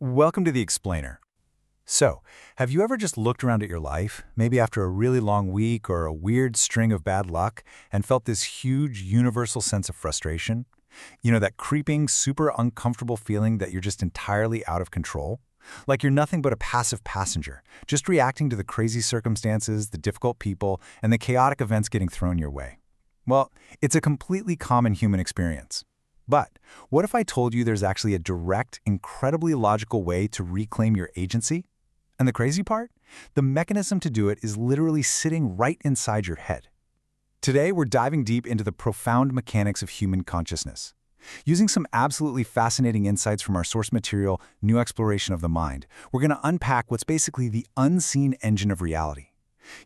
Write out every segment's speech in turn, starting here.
Welcome to The Explainer. So, have you ever just looked around at your life, maybe after a really long week or a weird string of bad luck, and felt this huge universal sense of frustration? You know, that creeping, super uncomfortable feeling that you're just entirely out of control? Like you're nothing but a passive passenger, just reacting to the crazy circumstances, the difficult people, and the chaotic events getting thrown your way. Well, it's a completely common human experience. But what if I told you there's actually a direct, incredibly logical way to reclaim your agency? And the crazy part? The mechanism to do it is literally sitting right inside your head. Today, we're diving deep into the profound mechanics of human consciousness. Using some absolutely fascinating insights from our source material, New Exploration of the Mind, we're going to unpack what's basically the unseen engine of reality.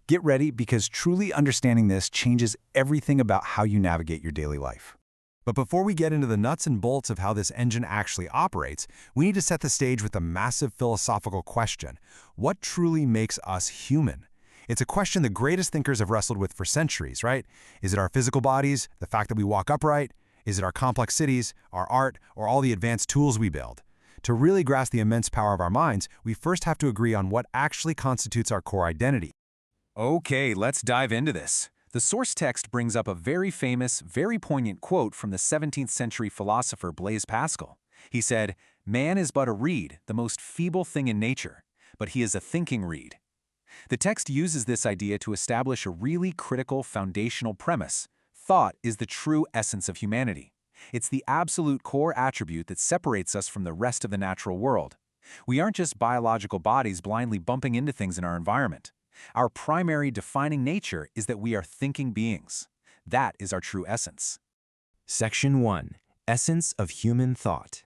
Get ready, because truly understanding this changes everything about how you navigate your daily life. But before we get into the nuts and bolts of how this engine actually operates, we need to set the stage with a massive philosophical question. What truly makes us human? It's a question the greatest thinkers have wrestled with for centuries, right? Is it our physical bodies, the fact that we walk upright? Is it our complex cities, our art, or all the advanced tools we build? To really grasp the immense power of our minds, we first have to agree on what actually constitutes our core identity. Okay, let's dive into this. The source text brings up a very famous, very poignant quote from the 17th century philosopher Blaise Pascal. He said, "Man is but a reed, the most feeble thing in nature, but he is a thinking reed." The text uses this idea to establish a really critical foundational premise. Thought is the true essence of humanity. It's the absolute core attribute that separates us from the rest of the natural world. We aren't just biological bodies blindly bumping into things in our environment. Our primary defining nature is that we are thinking beings. That is our true essence. Section 1. Essence of Human Thought.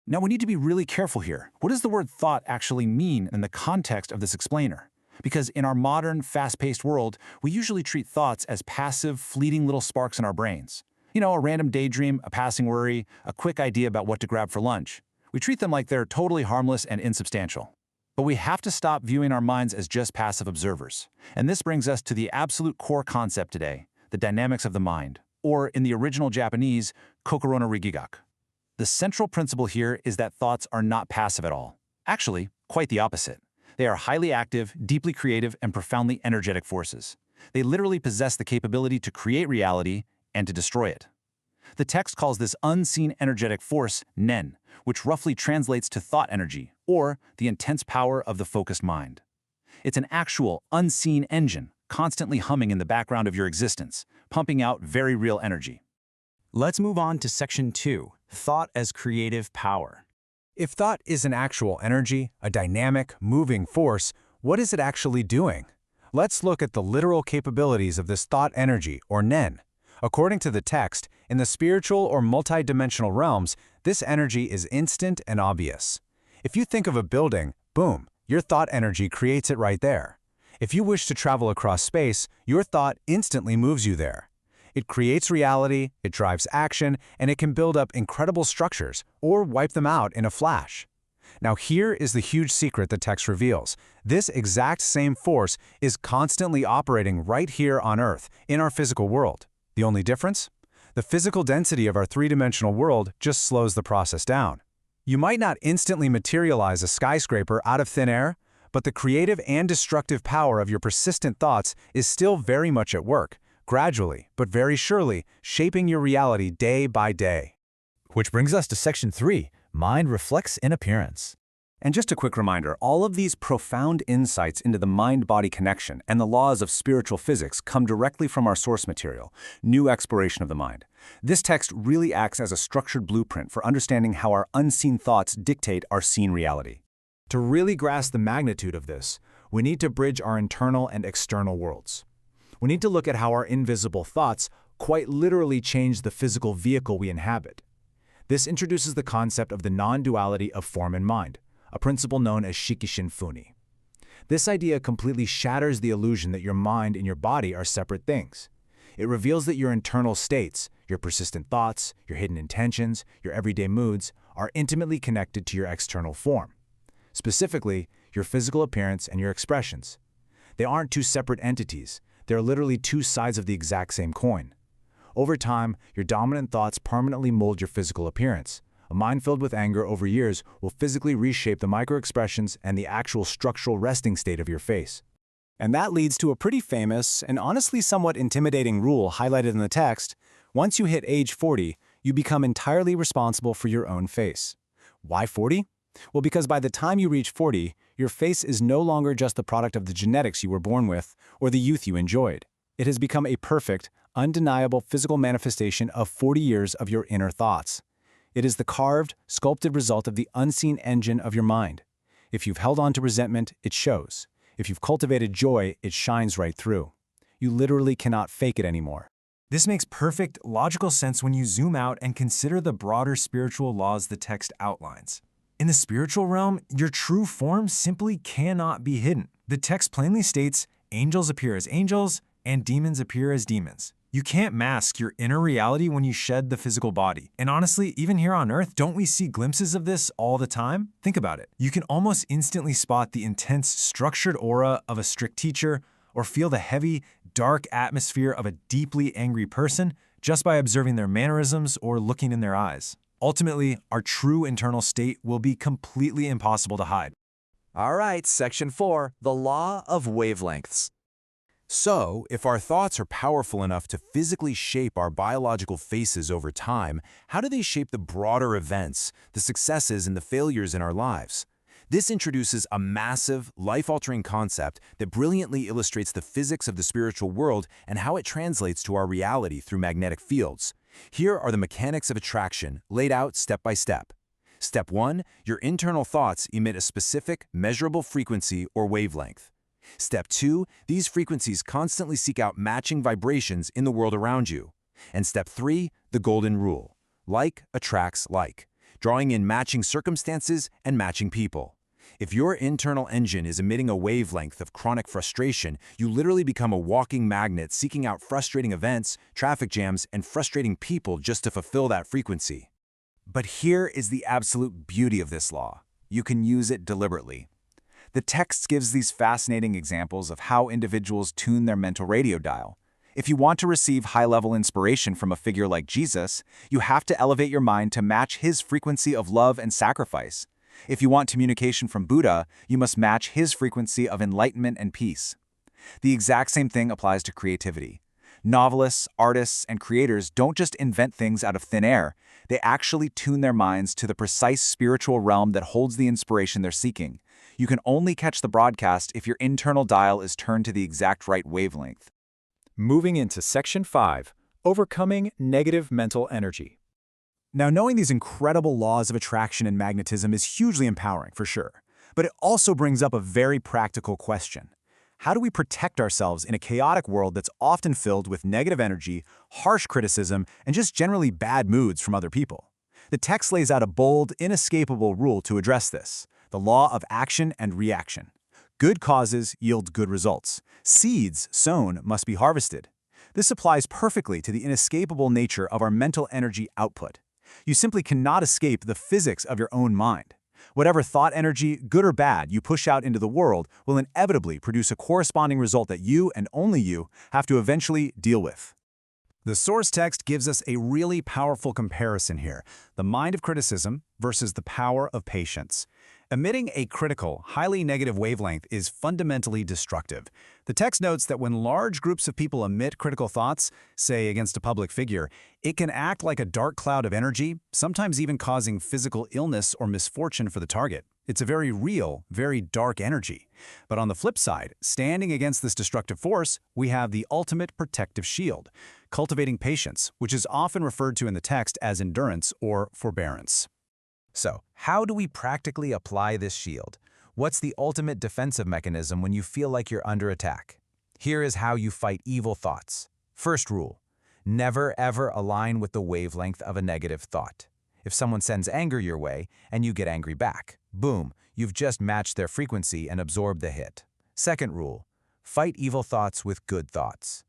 Now, we need to be really careful here. What does the word thought actually mean in the context of this explainer? Because in our modern, fast-paced world, we usually treat thoughts as passive, fleeting little sparks in our brains. You know, a random daydream, a passing worry, a quick idea about what to grab for lunch. We treat them like they're totally harmless and insubstantial. But we have to stop viewing our minds as just passive observers. And this brings us to the absolute core concept today, the dynamics of the mind, or in the original Japanese, kokoro no rigigak. The central principle here is that thoughts are not passive at all. Actually, quite the opposite. They are highly active, deeply creative, and profoundly energetic forces. They literally possess the capability to create reality and to destroy it. The text calls this unseen energetic force nen, which roughly translates to thought energy, or the intense power of the focused mind. It's an actual, unseen engine, constantly humming in the background of your existence, pumping out very real energy. Let's move on to Section 2. Thought as Creative Power. If thought is an actual energy, a dynamic, moving force, what is it actually doing? Let's look at the literal capabilities of this thought energy, or nen. According to the text, in the spiritual or multidimensional realms, this energy is instant and obvious. If you think of a building, boom, your thought energy creates it right there. If you wish to travel across space, your thought instantly moves you there. It creates reality, it drives action, and it can build up incredible structures or wipe them out in a flash. Now here is the huge secret the text reveals. This exact same force is constantly operating right here on Earth, in our physical world. The only difference? The physical density of our three-dimensional world just slows the process down. You might not instantly materialize a skyscraper out of thin air, but the creative and destructive power of your persistent thoughts is still very much at work, gradually, but very surely, shaping your reality day by day. Which brings us to Section 3, Mind Reflects in Appearance. And just a quick reminder, all of these profound insights into the mind-body connection and the laws of spiritual physics come directly from our source material, New Exploration of the Mind. This text really acts as a structured blueprint for understanding how our unseen thoughts dictate our seen reality. To really grasp the magnitude of this, we need to bridge our internal and external worlds. We need to look at how our invisible thoughts quite literally change the physical vehicle we inhabit. This introduces the concept of the non-duality of form and mind, a principle known as Shikishin Funi. This idea completely shatters the illusion that your mind and your body are separate things. It reveals that your internal states, your persistent thoughts, your hidden intentions, your everyday moods, are intimately connected to your external form. Specifically, your physical appearance and your expressions. They aren't two separate entities. They're literally two sides of the exact same coin. Over time, your dominant thoughts permanently mold your physical appearance, A mind filled with anger over years will physically reshape the microexpressions and the actual structural resting state of your face. And that leads to a pretty famous and honestly somewhat intimidating rule highlighted in the text. Once you hit age 40, you become entirely responsible for your own face. Why 40? Well, because by the time you reach 40, your face is no longer just the product of the genetics you were born with or the youth you enjoyed. It has become a perfect, undeniable physical manifestation of 40 years of your inner thoughts. It is the carved, sculpted result of the unseen engine of your mind. If you've held on to resentment, it shows. If you've cultivated joy, it shines right through. You literally cannot fake it anymore. This makes perfect, logical sense when you zoom out and consider the broader spiritual laws the text outlines. In the spiritual realm, your true form simply cannot be hidden. The text plainly states, angels appear as angels, and demons appear as demons. You can't mask your inner reality when you shed the physical body. And honestly, even here on Earth, don't we see glimpses of this all the time? Think about it. You can almost instantly spot the intense, structured aura of a strict teacher or feel the heavy, dark atmosphere of a deeply angry person just by observing their mannerisms or looking in their eyes. Ultimately, our true internal state will be completely impossible to hide. All right, Section 4, the law of wavelengths. So, if our thoughts are powerful enough to physically shape our biological faces over time, how do they shape the broader events, the successes and the failures in our lives? This introduces a massive, life-altering concept that brilliantly illustrates the physics of the spiritual world and how it translates to our reality through magnetic fields. Here are the mechanics of attraction, laid out step by step. Step 1, your internal thoughts emit a specific, measurable frequency or wavelength. Step 2, these frequencies constantly seek out matching vibrations in the world around you. And Step 3, the golden rule. Like attracts like, drawing in matching circumstances and matching people. If your internal engine is emitting a wavelength of chronic frustration, you literally become a walking magnet seeking out frustrating events, traffic jams, and frustrating people just to fulfill that frequency. But here is the absolute beauty of this law. You can use it deliberately. The text gives these fascinating examples of how individuals tune their mental radio dial. If you want to receive high-level inspiration from a figure like Jesus, you have to elevate your mind to match his frequency of love and sacrifice. If you want communication from Buddha, you must match his frequency of enlightenment and peace. The exact same thing applies to creativity. Novelists, artists, and creators don't just invent things out of thin air. They actually tune their minds to the precise spiritual realm that holds the inspiration they're seeking. You can only catch the broadcast if your internal dial is turned to the exact right wavelength. Moving into Section 5, Overcoming Negative Mental Energy. Now, knowing these incredible laws of attraction and magnetism is hugely empowering, for sure. But it also brings up a very practical question. How do we protect ourselves in a chaotic world that's often filled with negative energy, harsh criticism, and just generally bad moods from other people? The text lays out a bold, inescapable rule to address this: the law of action and reaction. Good causes yield good results. Seeds sown must be harvested. This applies perfectly to the inescapable nature of our mental energy output. You simply cannot escape the physics of your own mind. Whatever thought energy, good or bad, you push out into the world will inevitably produce a corresponding result that you, and only you, have to eventually deal with. The source text gives us a really powerful comparison here: the mind of criticism versus the power of patience. Emitting a critical, highly negative wavelength is fundamentally destructive. The text notes that when large groups of people emit critical thoughts, say against a public figure, it can act like a dark cloud of energy, sometimes even causing physical illness or misfortune for the target. It's a very real, very dark energy. But on the flip side, standing against this destructive force, we have the ultimate protective shield: cultivating patience, which is often referred to in the text as endurance or forbearance. So, how do we practically apply this shield? What's the ultimate defensive mechanism when you feel like you're under attack? Here is how you fight evil thoughts. First rule: never ever align with the wavelength of a negative thought. If someone sends anger your way and you get angry back, boom, you've just matched their frequency and absorbed the hit. Second rule: fight evil thoughts with good thoughts.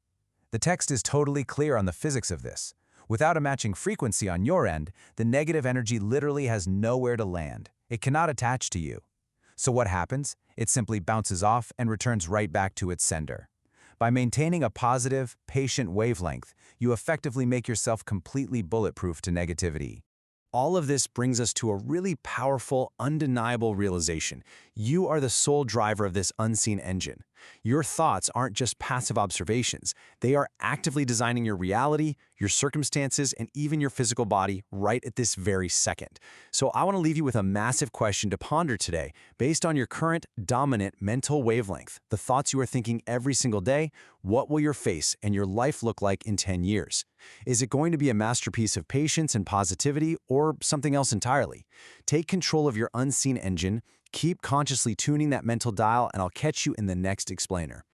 The text is totally clear on the physics of this. Without a matching frequency on your end, the negative energy literally has nowhere to land. It cannot attach to you. So what happens? It simply bounces off and returns right back to its sender. By maintaining a positive, patient wavelength, you effectively make yourself completely bulletproof to negativity. All of this brings us to a really powerful, undeniable realization. You are the sole driver of this unseen engine. Your thoughts aren't just passive observations. They are actively designing your reality, your circumstances, and even your physical body right at this very second. So I want to leave you with a massive question to ponder today. Based on your current dominant mental wavelength, the thoughts you are thinking every single day, what will your face and your life look like in 10 years? Is it going to be a masterpiece of patience and positivity, or something else entirely? Take control of your unseen engine, keep consciously tuning that mental dial, and I'll catch you in the next explainer.